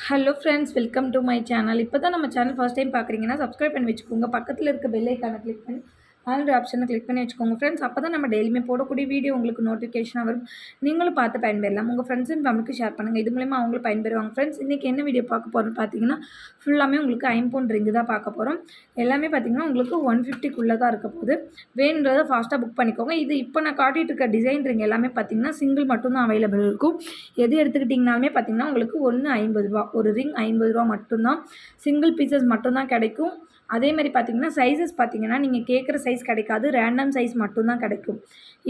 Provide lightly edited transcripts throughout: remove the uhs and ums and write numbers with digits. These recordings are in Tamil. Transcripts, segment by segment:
Hello friends, welcome to my channel. இப்போ தான் நம்ம சேனல் ஃபர்ஸ்ட் டைம் பார்க்குறீங்கன்னா சப்ஸ்கிரைப் பண்ணி வச்சுக்கோங்க. பக்கத்தில் இருக்க பெல் ஐக்கானை கிளிக் பண்ணி ஆல் ஆப்ஷனை கிளிக் பண்ணி வச்சுக்கோங்க ஃப்ரெண்ட்ஸ். அப்போ தான் நம்ம டெய்லியுமே போடக்கூடிய வீடியோ உங்களுக்கு நோட்டிஃபிகேஷனாக வரும். நீங்களும் பார்த்து பயன்பெறலாம். உங்கள் ஃப்ரெண்ட்ஸ் அண்ட் ஃபேமிலிக்கு ஷேர் பண்ணுங்கள். இது மூலமா அவங்களும் பயன்பெறுவாங்க ஃப்ரெண்ட்ஸ். இன்றைக்கி என்ன வீடியோ பார்க்க போகிறோம்னு பார்த்தீங்கன்னா ஃபுல்லாமே உங்களுக்கு ஐம்பொன் ரிங்கு தான் பார்க்க போகிறோம். எல்லாமே பார்த்தீங்கன்னா உங்களுக்கு 150க்குள்ளே தான் இருக்க போகுது. வேணுன்றதை ஃபாஸ்ட்டாக புக் பண்ணிக்கோங்க. இது இப்போ நான் காட்டிகிட்டு இருக்க டிசைன் ரிங் எல்லாமே பார்த்தீங்கன்னா சிங்கிள் மட்டும்தான் அவைலபிள் இருக்கும். எது எடுத்துக்கிட்டிங்கனாலுமே பார்த்தீங்கன்னா உங்களுக்கு ஒன்று 50 ரூபா, ஒரு ரிங் 50 ரூபா மட்டும்தான். சிங்கிள் பீசஸ் மட்டும்தான் கிடைக்கும். அதே மாதிரி பார்த்தீங்கன்னா சைஸஸ் பார்த்தீங்கன்னா நீங்கள் கேட்குற சைஸ் கிடைக்காது, ரேண்டம் சைஸ் மட்டும்தான் கிடைக்கும்.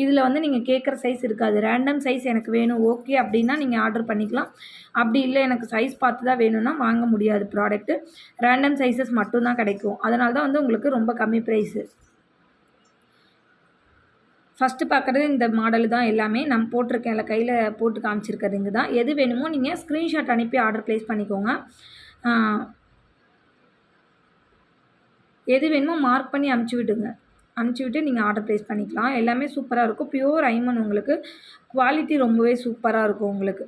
இதில் வந்து நீங்கள் கேட்குற சைஸ் இருக்காது. ரேண்டம் சைஸ் எனக்கு வேணும் ஓகே அப்படின்னா நீங்கள் ஆர்டர் பண்ணிக்கலாம். அப்படி இல்லை எனக்கு சைஸ் பார்த்து தான் வேணும்னா வாங்க முடியாது ப்ராடக்ட்டு. ரேண்டம் சைஸஸ் மட்டும்தான் கிடைக்கும். அதனால தான் வந்து உங்களுக்கு ரொம்ப கம்மி ப்ரைஸு. ஃபஸ்ட்டு பார்க்குறது இந்த மாடல் தான். எல்லாமே நான் போட்டிருக்கேன், கையில் போட்டு காமிச்சிருக்க ரிங்கு தான். எது வேணுமோ நீங்கள் ஸ்க்ரீன்ஷாட் அனுப்பி ஆர்டர் ப்ளேஸ் பண்ணிக்கோங்க. எது வேணுமோ மார்க் பண்ணி அனுப்பிச்சி விட்டு நீங்கள் ஆர்டர் ப்ளேஸ் பண்ணிக்கலாம். எல்லாமே சூப்பராக இருக்கும். பியூர் ஐமன் உங்களுக்கு குவாலிட்டி ரொம்பவே சூப்பராக இருக்கும். உங்களுக்கு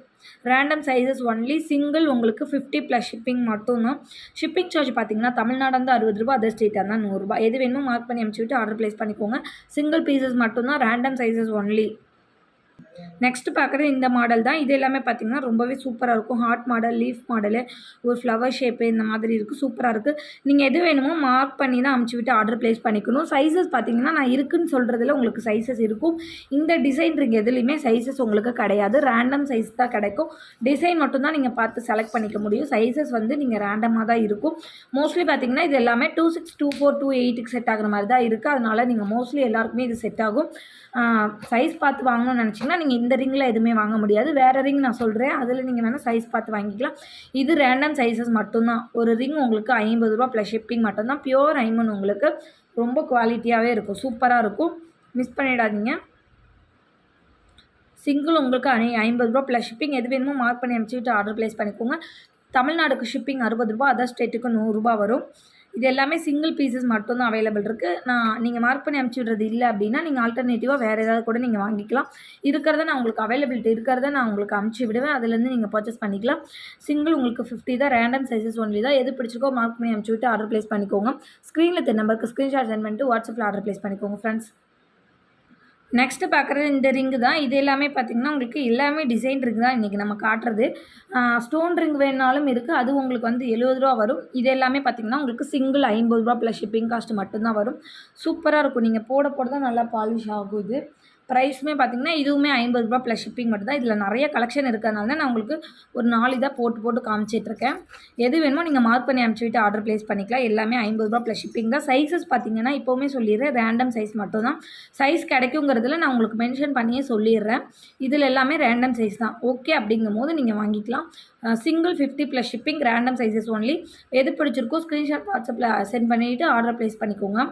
ரேண்டம் சைஸஸ் ஒன்லி. சிங்கிள் உங்களுக்கு 50 + ஷிப்பிங் மட்டும்தான். ஷிப்பிங் சார்ஜ் பார்த்தீங்கன்னா தமிழ்நாடு வந்து 60 ரூபா, அதர் ஸ்டேட்டாக இருந்தால் 100 ரூபா. எது வேணுமோ மார்க் பண்ணி அனுப்பிச்சி விட்டு ஆர்டர் ப்ளேஸ் பண்ணிக்கோங்க. சிங்கிள் பீசஸ் மட்டும்தான், ரேண்டம் சைஸஸ் ஒன்லி. நெக்ஸ்ட்டு பார்க்குறது இந்த மாடல் தான். இது எல்லாமே பார்த்திங்கன்னா ரொம்பவே சூப்பராக இருக்கும். ஹார்ட் மாடல், லீஃப் மாடலு, ஒரு ஃப்ளவர் ஷேப்பு இந்த மாதிரி இருக்குது. சூப்பராக இருக்குது. நீங்கள் எது வேணுமோ மார்க் பண்ணி தான் அனுப்பிச்சி விட்டு ஆர்டர் ப்ளேஸ் பண்ணிக்கணும். சைஸஸ் பார்த்திங்கன்னா நான் இருக்குன்னு சொல்கிறதுல உங்களுக்கு சைஸஸ் இருக்கும். இந்த டிசைன் ரிங் எதுலேயுமே சைஸஸ் உங்களுக்கு கிடையாது. ரேண்டம் சைஸ் தான் கிடைக்கும். டிசைன் மட்டும்தான் நீங்கள் பார்த்து செலக்ட் பண்ணிக்க முடியும். சைஸஸ் வந்து நீங்கள் ரேண்டமாக தான் இருக்கும். மோஸ்ட்லி பார்த்திங்கன்னா இது எல்லாமே 26, 24, 28க்கு செட் ஆகிற மாதிரி தான் இருக்குது. அதனால் நீங்கள் மோஸ்ட்லி எல்லாருக்குமே இது செட் ஆகும். சைஸ் பார்த்து வாங்கணும்னு நினச்சிங்கன்னா நீங்கள் இந்த ரிங்கில் எதுவுமே வாங்க முடியாது. வேறு ரிங் நான் சொல்கிறேன், அதில் நீங்கள் வேணால் சைஸ் பார்த்து வாங்கிக்கலாம். இது ரேண்டம் சைஸஸ் மட்டும்தான். ஒரு ரிங் உங்களுக்கு 50 ரூபா + ஷிப்பிங் மட்டும்தான். பியூர் ஐமன் உங்களுக்கு ரொம்ப குவாலிட்டியாகவே இருக்கும். சூப்பராக இருக்கும். மிஸ் பண்ணிடாதீங்க. சிங்கிள் உங்களுக்கு 50 ரூபா + ஷிப்பிங். எது வேணுமோ மார்க் பண்ணி அனுப்பிச்சிட்டு ஆர்டர் ப்ளேஸ் பண்ணிக்கோங்க. தமிழ்நாடுக்கு ஷிப்பிங் 60 ரூபா, அதர் ஸ்டேட்டுக்கு 100 ரூபா வரும். இது எல்லாமே சிங்கிள் பீசஸ் மட்டும்தான் அவைலபிள் இருக்குது. நீங்கள் மார்க் பண்ணி அனுப்பிச்சி விடுறது இல்லை அப்படின்னா நீங்கள் ஆல்டர்னேட்டிவாக வேறு ஏதாவது கூட நீங்கள் வாங்கிக்கலாம். இருக்கிறத நான் உங்களுக்கு அவைலபிலிட்டி இருக்கிறத நான் உங்களுக்கு அனுப்பிச்சி விடுவேன். அதுலேருந்து நீங்கள் பர்ச்சேஸ் பண்ணிக்கலாம். சிங்கிள் உங்களுக்கு 50 தான். ரேண்டம் சைஸஸ் ஒன்லி தான். எது பிடிச்சிருக்கோ மார்க் பண்ணி அனுப்பிச்சி விட்டு ஆர்டர் ப்ளேஸ் பண்ணிக்கோங்க. ஸ்க்ரீனில் தெரிய நம்பருக்கு ஸ்க்ரீன்ஷாட் சென்ட் பண்ணிட்டு வாட்ஸ்அப்பில் ஆர்டர் ப்ளேஸ் பண்ணிக்கோங்க ஃப்ரெண்ட்ஸ். நெக்ஸ்ட்டு பார்க்குறது இந்த ரிங்கு தான். இது எல்லாமே பார்த்திங்கன்னா உங்களுக்கு எல்லாமே டிசைன் ரிங் தான் இன்றைக்கி நம்ம காட்டுறது. ஸ்டோன் ரிங் வேணுனாலும் இருக்குது. அது உங்களுக்கு வந்து 70 ரூபா வரும். இது எல்லாமே பார்த்திங்கன்னா உங்களுக்கு சிங்கிள் 50 ரூபா + ஷிப்பிங் காஸ்ட் மட்டும்தான் வரும். சூப்பராக இருக்கும். நீங்கள் போட போட தான் நல்லா பாலிஷ் ஆகும். இது ப்ரைஸுமே பார்த்திங்கன்னா இதுவுமே 50 ரூபா + ஷிப்பிங் மட்டும் தான். இதில் நிறைய கலெக்ஷன் இருக்கிறதுனால தான் நான் உங்களுக்கு ஒரு 4 இதாக போட்டு காமிச்சிட்ருக்கேன். எது வேணுமோ நீங்கள் மார்க் பண்ணி அனுப்பிச்சி விட்டு ஆர்டர் ப்ளேஸ் பண்ணிக்கலாம். எல்லாமே 50 ரூபா + ஷிப்பிங் தான். சைஸஸ் பார்த்திங்கன்னா இப்போவுமே சொல்லிடுறேன், ரேண்டம் சைஸ் மட்டும்தான். சைஸ் கிடைக்குங்கிறதுல நான் உங்களுக்கு மென்ஷன் பண்ணியே சொல்லிடுறேன். இதில் எல்லாமே ரேண்டம் சைஸ் தான். ஓகே அப்படிங்கும்போது நீங்கள் வாங்கிக்கலாம். Single 50 + shipping, random sizes only. எது பிடிச்சிருக்கோ ஸ்க்ரீன்ஷாட் வாட்ஸ்அப்பில் சென்ட் பண்ணிவிட்டு ஆர்டர் ப்ளேஸ் பண்ணிக்கோங்க.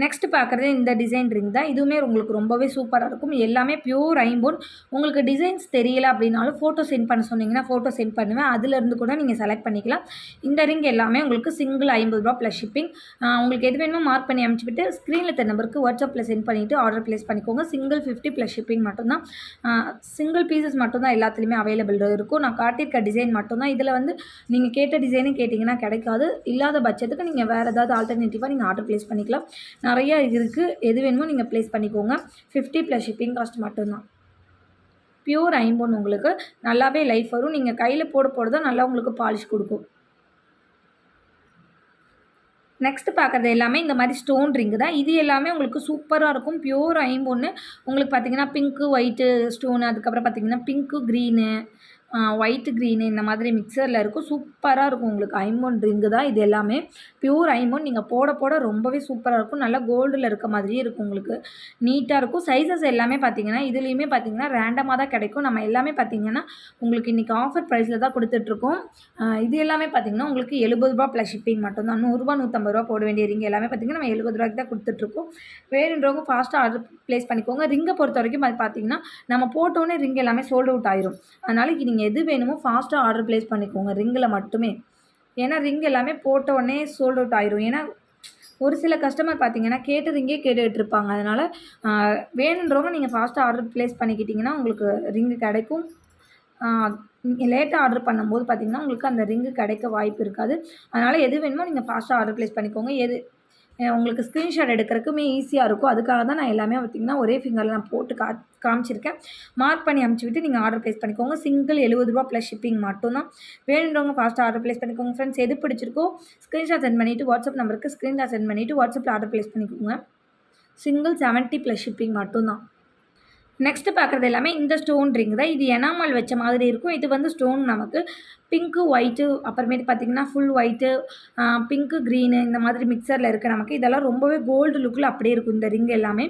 நெக்ஸ்ட்டு பார்க்குறது இந்த டிசைன் ரிங் தான். இதுவுமே உங்களுக்கு ரொம்பவே சூப்பராக இருக்கும். எல்லாமே பியூர் ஐம்பொன். உங்களுக்கு டிசைன்ஸ் தெரியல அப்படின்னாலும் ஃபோட்டோ சென்ட் பண்ண சொன்னீங்கன்னா ஃபோட்டோ சென்ட் பண்ணுவேன். அதிலேருந்து கூட நீங்கள் செலக்ட் பண்ணிக்கலாம். இந்த ரிங் எல்லாமே உங்களுக்கு சிங்கிள் 50 ரூபா + ஷிப்பிங். உங்களுக்கு எது வேணுமோ மார்க் பண்ணி அனுப்பிச்சிவிட்டு ஸ்க்ரீனில் தெரிய நம்பருக்கு வாட்ஸ்அப்பில் சென்ட் பண்ணிவிட்டு ஆர்டர் ப்ளேஸ் பண்ணிக்கோங்க. சிங்கிள் 50 + ஷிப்பிங் மட்டும்தான். சிங்கிள் பீசஸ் மட்டும்தான் எல்லாத்துலேயுமே அவைலபிள் இருக்கும். நான் காட்டியிருக்க டிசைன் மட்டும்தான். இதில் வந்து நீங்கள் கேட்ட டிசைனும் கேட்டிங்கன்னா கிடைக்காது. இல்லாத பட்சத்துக்கு நீங்கள் வேறு ஏதாவது ஆல்டர்னேட்டிவாக நீங்கள் ஆர்டர் ப்ளேஸ் பண்ணிக்கலாம். நிறைய இருக்குது. எது வேணுமோ நீங்கள் ப்ளேஸ் பண்ணிக்கோங்க. 50 + ஷிப்பிங் காஸ்ட் மட்டும்தான். பியூர் ஐம்பொன் உங்களுக்கு நல்லாவே லைஃப் வரும். நீங்கள் கையில் போட தான் நல்லா உங்களுக்கு பாலிஷ் கொடுக்கும். நெக்ஸ்ட்டு பார்க்குறது எல்லாமே இந்த மாதிரி ஸ்டோன் ரிங்கு தான். இது எல்லாமே உங்களுக்கு சூப்பராக இருக்கும். பியூர் ஐம்பொன்னு உங்களுக்கு பார்த்திங்கன்னா பிங்க்கு, ஒயிட்டு ஸ்டோனு, அதுக்கப்புறம் பார்த்திங்கன்னா பிங்க்கு, க்ரீனு, ஒயிட்டு, க்ரீனு இந்த மாதிரி மிக்சரில் இருக்கும். சூப்பராக இருக்கும். உங்களுக்கு ஐம்பொன் ரிங்கு தான் இது எல்லாமே. பியூர் ஐம்பொன். நீங்கள் போட ரொம்பவே சூப்பராக இருக்கும். நல்லா கோல்டில் இருக்க மாதிரியே இருக்கும். உங்களுக்கு நீட்டாக இருக்கும். சைஸஸ் எல்லாமே பார்த்திங்கன்னா இதுலேயுமே பார்த்திங்கன்னா ரேண்டமாக தான் கிடைக்கும். நம்ம எல்லாமே பார்த்திங்கன்னா உங்களுக்கு இன்றைக்கி ஆஃபர் ப்ரைஸில் தான் கொடுத்துட்ருக்கோம். இது எல்லாமே பார்த்திங்கன்னா உங்களுக்கு 70 ரூபா + ஷிப்பிங் மட்டும்தான். 100 ரூபா, 150 ரூபா போட வேண்டிய ரிங் எல்லாமே பார்த்திங்கன்னா நம்ம 70 ரூபாய்க்கு தான் கொடுத்துட்ருக்கோம். வேணுன்றவங்க ஃபாஸ்ட்டாக ஆர்டர் ப்ளேஸ் பண்ணிக்கோங்க. ரிங்கை பொறுத்த வரைக்கும் அது பார்த்திங்கன்னா நம்ம போட்டோன்னே ரிங் எல்லாமே சோல்ட் அவுட் ஆயிரும். அதனால் நீங்கள் எது வேணுமோ ஃபாஸ்ட்டாக ஆர்டர் ப்ளேஸ் பண்ணிக்கோங்க ரிங்கில் மட்டுமே. ஏன்னா ரிங் எல்லாமே போட்ட உடனே சோல்ட் அவுட் ஆயிரும். ஏன்னா ஒரு சில கஸ்டமர் பார்த்தீங்கன்னா கேட்ட ரிங்கே கேட்டுட்டு இருப்பாங்க. அதனால் வேணுன்றவங்க நீங்கள் ஃபாஸ்ட்டாக ஆர்டர் ப்ளேஸ் பண்ணிக்கிட்டிங்கன்னா உங்களுக்கு ரிங்கு கிடைக்கும். லேட்டா ஆர்டர் பண்ணும்போது பார்த்தீங்கன்னா, உங்களுக்கு அந்த ரிங்கு கிடைக்க வாய்ப்பு இருக்காது. அதனால் எது வேணுமோ நீங்கள் ஃபாஸ்ட்டாக ஆர்டர் ப்ளேஸ் பண்ணிக்கோங்க. உங்களுக்கு ஸ்க்ரீன்ஷாட் எடுக்கிறதுக்குமே ஈஸியாக இருக்கும். அதுக்காக தான் நான் எல்லாமே பார்த்தீங்கன்னா, ஒரே ஃபிங்கரில் நான் போட்டு காமிச்சிருக்கேன். மார்க் பண்ணி அனுப்பிச்சு விட்டு நீங்கள் ஆர்டர் ப்ளேஸ் பண்ணிக்கோங்க. சிங்கிள் ரூ. 70 ப்ளஸ் ஷிப்பிங் மட்டும் தான். வேணுன்றவங்க ஃபாஸ்ட்டாக ஆர்டர் ப்ளேஸ் பண்ணிக்கோங்க ஃப்ரெண்ட்ஸ். எது பிடிச்சிருக்கோ ஸ்க்ரீன்ஷாட் சென்ட் பண்ணிவிட்டு வாட்ஸ்அப் நம்பருக்கு ஸ்க்ரீன்ஷாட் சென்ட் பண்ணிவிட்டு வாட்ஸ்அப்பில் ஆர்டர் ப்ளேஸ் பண்ணிக்கோங்க. சிங்கிள் 70 ப்ளஸ் ஷிப்பிங் மட்டும் தான். நெக்ஸ்ட்டு பார்க்குறது எல்லாமே இந்த ஸ்டோன் ரிங் தான். இது எனாமல் வச்ச மாதிரி இருக்கும். இது வந்து ஸ்டோன் நமக்கு பிங்க்கு, ஒயிட்டு அப்புறமேட்டு பார்த்திங்கன்னா ஃபுல் ஒயிட்டு, பிங்க்கு, க்ரீனு இந்த மாதிரி மிக்சரில் இருக்குது நமக்கு. இதெல்லாம் ரொம்பவே கோல்டு லுக்கில் அப்படியே இருக்கும் இந்த ரிங் எல்லாமே.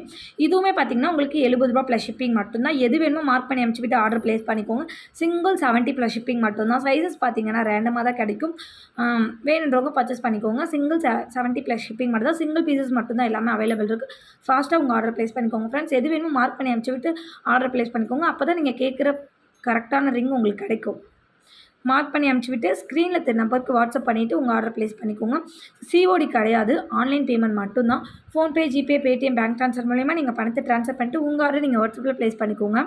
இதுவுமே பார்த்திங்கன்னா உங்களுக்கு ரூ. 70 ப்ளஸ் ஷிப்பிங் மட்டும்தான். எது வேணுமோ மார்க் பண்ணி அனுப்பிச்சுட்டு ஆர்டர் ப்ளேஸ் பண்ணிக்கோங்க. சிங்கிள் 70 ப்ளஸ் ஷிப்பிங் மட்டும்தான். சைஸஸ் பார்த்திங்கன்னா ரேண்டமாக தான் கிடைக்கும். வேணுன்றவங்க பர்ச்சேஸ் பண்ணிக்கோங்க. சிங்கிள் 70 ப்ளஸ் ஷிப்பிங் மட்டும் தான். சிங்கிள் பீசஸ் மட்டும்தான் எல்லாமே அவைலபிள் இருக்குது. ஃபாஸ்ட்டாக உங்கள் ஆர்டர் ப்ளேஸ் பண்ணிக்கோங்க ஃப்ரெண்ட்ஸ். எது வேணுமோ மார்க் பண்ணி அனுப்பிச்சுட்டு ஆர்டர் ப்ளேஸ் பண்ணிக்கோங்க. அப்போ தான் நீங்கள் கேட்குற கரெக்டான ரிங் உங்களுக்கு கிடைக்கும். மார்க் பண்ணி அனுப்பிச்சுவிட்டு ஸ்க்ரீனில் தெரிய நம்பருக்கு வாட்ஸ்அப் பண்ணிவிட்டு உங்கள் ஆர்டர் ப்ளேஸ் பண்ணிக்கோங்க. சிஓடி கிடையாது, ஆன்லைன் பேமெண்ட் மட்டும்தான். PhonePe, GPay, Paytm, bank transfer மூலமா நீங்கள் பணத்தை ட்ரான்ஸ்ஃபர் பண்ணிட்டு உங்கள் ஆர்டர் நீங்கள் வாட்ஸ்அப்பில் ப்ளேஸ் பண்ணிக்கோங்க.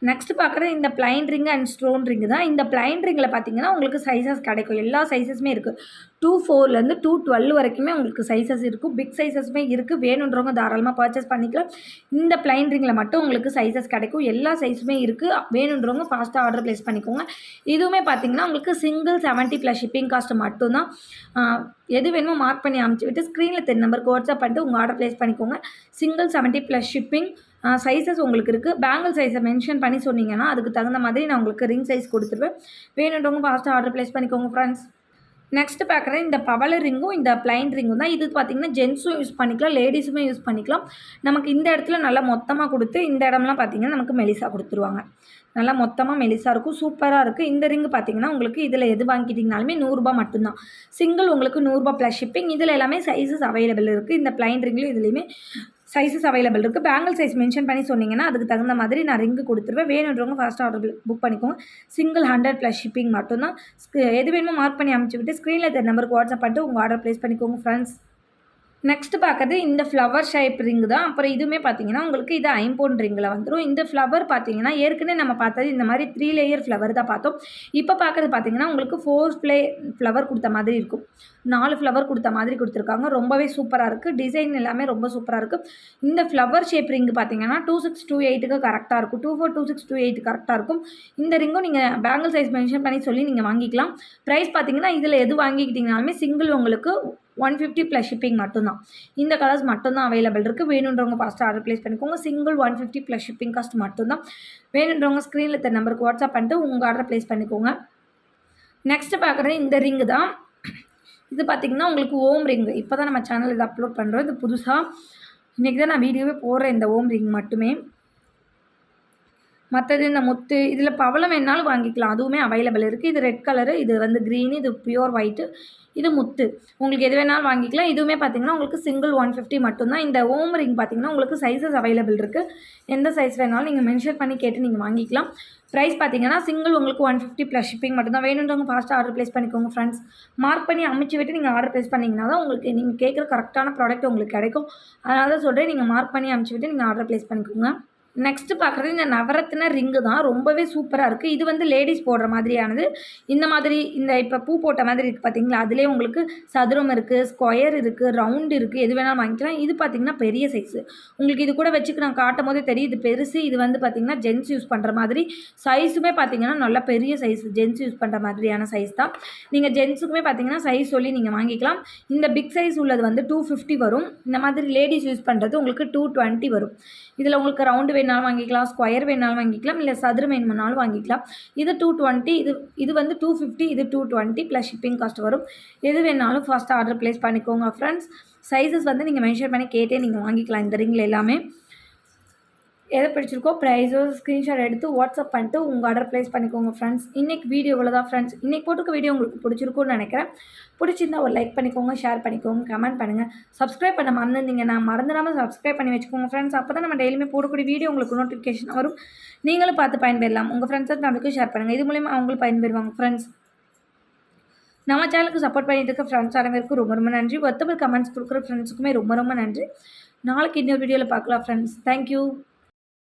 நெக்ஸ்ட் பார்க்குறது இந்த plain ring and stone ring தான். இந்த பிளைன் ரிங்கில் பார்த்தீங்கன்னா உங்களுக்கு சைஸஸ் கிடைக்கும். எல்லா சைஸஸுமே இருக்குது. 2-4லேருந்து 2-12 வரைக்குமே உங்களுக்கு சைஸஸ் இருக்கும். பிக் சைஸஸுமே இருக்குது. வேணுன்றவங்க தாராளமாக பர்ச்சேஸ் பண்ணிக்கலாம். இந்த பிளைன் ரிங்கில் மட்டும் உங்களுக்கு சைஸஸ் கிடைக்கும். எல்லா சைஸுமே இருக்குது. வேணுன்றவங்க ஃபாஸ்ட்டாக ஆர்டர் ப்ளேஸ் பண்ணிக்கோங்க. இதுவுமே பார்த்தீங்கன்னா உங்களுக்கு சிங்கிள் 70 ப்ளஸ் ஷிப்பிங் காஸ்ட் மட்டும்தான். எது வேணுமோ மார்க் பண்ணி அனுப்பிச்சு விட்டு ஸ்க்ரீனில் தெரிய நம்பருக்கு வாட்ஸ்அப் பண்ணிட்டு உங்கள் ஆர்டர் ப்ளேஸ் பண்ணிக்கோங்க. Single 70 plus shipping. சைஸஸ் உங்களுக்கு இருக்குது. பேங்கிள் சைஸை மென்ஷன் பண்ணி சொன்னீங்கன்னா அதுக்கு தகுந்த மாதிரி நான் உங்களுக்கு ரிங் சைஸ் கொடுத்துருவேன். வேணுன்றவங்க ஃபாஸ்ட்டாக ஆர்டர் ப்ளேஸ் பண்ணிக்கோங்க ஃப்ரெண்ட்ஸ். நெக்ஸ்ட் பார்க்குறது இந்த பவள ரிங்கும் இந்த பிளைன் ரிங்கும் தான். இது பார்த்திங்கன்னா ஜென்ஸும் யூஸ் பண்ணிக்கலாம், லேடிஸுமே யூஸ் பண்ணிக்கலாம். நமக்கு இந்த இடத்துல நல்லா மொத்தமாக கொடுத்து இந்த இடம்லாம் பார்த்திங்கன்னா நமக்கு மெலிசா கொடுத்துருவாங்க. நல்லா மொத்தமாக மெலிசாக இருக்கும். சூப்பராக இருக்குது. இந்த ரிங்கு பார்த்திங்கன்னா உங்களுக்கு இதில் எது வாங்கிட்டிங்கனாலுமே ரூ. 100 மட்டும்தான். சிங்கிள் உங்களுக்கு ரூ. 100 ப்ளஸ் ஷிப்பிங். இதில் எல்லாமே சைஸஸ் அவைலபிள் இருக்குது. இந்த பிளைன் ரிங்லையும் இதுலேயுமே சைஸஸ் அவைலபிள் இருக்குது. பேங்கிள் சைஸ் மென்ஷன் பண்ணி சொன்னீங்கன்னா அதுக்கு தகுந்த மாதிரி நான் ரிங்கு கொடுத்துருவேன். வேணுன்றவங்க ஃபாஸ்ட்டாக ஆர்டர் புக் பண்ணிக்கோங்க. சிங்கிள் 100 ப்ளஸ் ஷிப்பிங் மட்டும்தான். எது வேணுமோ மார்க் பண்ணி அனுப்பிச்சு விட்டு ஸ்க்ரீனில் தெரிய நம்பருக்கு வாட்ஸ்அப் பண்ணிட்டு உங்கள் ஆர்டர் ப்ளேஸ் பண்ணிக்கோங்க ஃப்ரெண்ட்ஸ். நெக்ஸ்ட்டு பார்க்குறது இந்த ஃப்ளவர் ஷேப் ரிங்கு தான். அப்புறம் இதுவுமே பார்த்தீங்கன்னா உங்களுக்கு இது ஐம்பொன் ரிங்கில் வந்துடும். இந்த ஃப்ளவர் பார்த்தீங்கன்னா ஏற்கனவே நம்ம பார்த்தது இந்த மாதிரி 3 லேயர் ஃப்ளவர் தான் பார்த்தோம். இப்போ பார்க்குறது பார்த்தீங்கன்னா உங்களுக்கு 4 ஃப்ளவர் கொடுத்த மாதிரி இருக்கும். 4 ஃப்ளவர் கொடுத்த மாதிரி கொடுத்துருக்காங்க. ரொம்பவே சூப்பராக இருக்குது. டிசைன் எல்லாமே ரொம்ப சூப்பராக இருக்குது. இந்த ஃப்ளவர் ஷேப் ரிங்கு பார்த்தீங்கன்னா 2628க்கு கரெக்டாக இருக்கும். 242628 கரெக்டாக இருக்கும். இந்த ரிங்கும் நீங்கள் பேங்கிள் சைஸ் மென்ஷன் பண்ணி சொல்லி நீங்கள் வாங்கிக்கலாம். ப்ரைஸ் பார்த்தீங்கன்னா இதில் எது வாங்கிக்கிட்டிங்கனாலுமே சிங்கிள் உங்களுக்கு 150 ப்ளஸ் ஷிப்பிங் மட்டும்தான். இந்த கலர்ஸ் மட்டும்தான் அவைலபிள் இருக்குது. வேணுன்றவங்க ஃபாஸ்ட்டாக ஆர்டர் ப்ளேஸ் பண்ணிக்கோங்க. சிங்கிள் 150 ப்ளஸ் ஷிப்பிங் காஸ்ட் மட்டும்தான். வேணுன்றவங்க ஸ்க்ரீனில் தெரிய நம்பருக்கு வாட்ஸ்அப் பண்ணிட்டு உங்கள் ஆர்டர் ப்ளேஸ் பண்ணிக்கோங்க. நெக்ஸ்ட்டு பார்க்குறது இந்த ரிங்கு தான். இது பார்த்திங்கன்னா உங்களுக்கு ஓம் ரிங்கு. இப்போ தான் நம்ம சேனல் இதை அப்லோட் பண்ணுறோம். இது புதுசாக இன்றைக்கி தான் நான் வீடியோவே போடுறேன். இந்த ஓம் ரிங் மட்டுமே. மற்றது இந்த முத்து இதில் பவளம் வேணாலும் வாங்கிக்கலாம். அதுவுமே அவைலபிள் இருக்குது. இது ரெட் கலரு, இது வந்து க்ரீனு, இது பியூர் ஒயிட்டு, இது முத்து. உங்களுக்கு எது வேணாலும் வாங்கிக்கலாம். இதுவுமே பார்த்திங்கன்னா உங்களுக்கு சிங்கிள் 150 மட்டும்தான். இந்த ஓம் ரிங் பார்த்திங்கன்னா உங்களுக்கு சைஸஸ் அவைலபிள் இருக்குது. எந்த சைஸ் வேணாலும் நீங்கள் மென்ஷன் பண்ணி கேட்டு நீங்கள் வாங்கிக்கலாம். ப்ரைஸ் பார்த்திங்கன்னா சிங்கிள் உங்களுக்கு 150 ப்ளஸ் ஷிப்பிங் மட்டும்தான். வேணுன்றவங்க ஃபாஸ்ட்டாக ஆர்டர் ப்ளேஸ் பண்ணிக்கோங்க ஃப்ரெண்ட்ஸ். மார்க் பண்ணி அமுச்சு விட்டு நீங்கள் ஆர்டர் ப்ளேஸ் பண்ணிங்கன்னா தான் உங்களுக்கு நீங்கள் கேட்குற கரெக்டான ப்ராடக்ட் உங்களுக்கு கிடைக்கும். அதனால தான் சொல்கிறேன், நீங்கள் மார்க் பண்ணி அமுச்சு விட்டு நீங்கள் ஆர்டர் ப்ளேஸ் பண்ணிக்கோங்க. நெக்ஸ்ட்டு பார்க்குறது இந்த நவரத்ன ரிங்கு தான். ரொம்பவே சூப்பராக இருக்குது. இது வந்து லேடிஸ் போடுற மாதிரியானது. இந்த மாதிரி இந்த இப்போ பூ போட்ட மாதிரி இருக்குது பார்த்தீங்களா, அதிலே உங்களுக்கு சதுரம் இருக்குது, ஸ்கொயர் இருக்குது, ரவுண்டு இருக்குது, எது வேணாலும் வாங்கிக்கலாம். இது பார்த்திங்கன்னா பெரிய சைஸு. உங்களுக்கு இது கூட வச்சுக்கு நான் காட்டும் போதே தெரியும் இது பெருசு. இது வந்து பார்த்திங்கன்னா ஜென்ஸ் யூஸ் பண்ணுற மாதிரி. சைஸுமே பார்த்திங்கன்னா நல்லா பெரிய சைஸ், ஜென்ஸ் யூஸ் பண்ணுற மாதிரியான சைஸ் தான். நீங்கள் ஜென்ஸுக்குமே பார்த்திங்கன்னா சைஸ் சொல்லி நீங்கள் வாங்கிக்கலாம். இந்த பிக் சைஸ் உள்ளது வந்து 250 வரும். இந்த மாதிரி லேடிஸ் யூஸ் பண்ணுறது உங்களுக்கு 220 வரும். இதில் உங்களுக்கு ரவுண்டு வேணாலும் வாங்கிக்கலாம், ஸ்கொயர் வேணாலும் வாங்கிக்கலாம், இல்லை சதுரம் வேணுமானாலும் வாங்கிக்கலாம். இது 220, இது வந்து 250, இது 220 ப்ளஸ் ஷிப்பிங் காஸ்ட் வரும். எது வேணாலும் ஃபாஸ்ட்டாக ஆர்டர் ப்ளேஸ் பண்ணிக்கோங்க ஃப்ரெண்ட்ஸ். சைஸஸ் வந்து நீங்கள் மென்ஷன் பண்ணி கேட்டே நீங்கள் வாங்கிக்கலாம். இந்த ரிங்கில் எல்லாமே எதை பிடிச்சிருக்கோ ப்ரைஸோ ஸ்க்ரீன்ஷாட் எடுத்து வாட்ஸ்அப் பண்ணிட்டு உங்கள் ஆர்டர் ப்ளேஸ் பண்ணிக்கோங்க ஃப்ரெண்ட்ஸ். இன்றைக்கி வீடியோ இவ்வளோ தான் ஃப்ரெண்ட்ஸ். இன்றைக்கி போட்டுக்க வீடியோ உங்களுக்கு பிடிச்சிருக்கும்னு நினைக்கிறேன். பிடிச்சிருந்தா ஒரு லைக் பண்ணிக்கோங்க, ஷேர் பண்ணிக்கோங்க, கமெண்ட் பண்ணுங்கள். சப்ஸ்கிரைப் பண்ண மறந்துருந்தீங்கன்னா மறந்துடாமல் சப்ஸ்கிரைப் பண்ணி வச்சுக்கோங்க ஃப்ரெண்ட்ஸ். அப்போ தான் நம்ம டெய்லியுமே போடக்கூடிய வீடியோ உங்களுக்கு நோட்டிஃபிகேஷன் வரும். நீங்களும் பார்த்து பயன்பெறலாம். உங்கள் ஃப்ரெண்ட்ஸை நம்மளுக்கும் ஷேர் பண்ணுங்கள். இது மூலிமா அவங்களும் பயன்பெறுவாங்க ஃப்ரெண்ட்ஸ். நம்ம சேனலுக்கு சப்போர்ட் பண்ணிட்டு இருக்க ஃப்ரெண்ட்ஸ் அனைவருக்கும் ரொம்ப ரொம்ப நன்றி. ஒருத்தவர் கமெண்ட்ஸ் கொடுக்குற ஃப்ரெண்ட்ஸுக்குமே ரொம்ப ரொம்ப நன்றி. நாளைக்கு இன்னொரு வீடியோவில் பார்க்கலாம் ஃப்ரெண்ட்ஸ். தேங்க்யூ.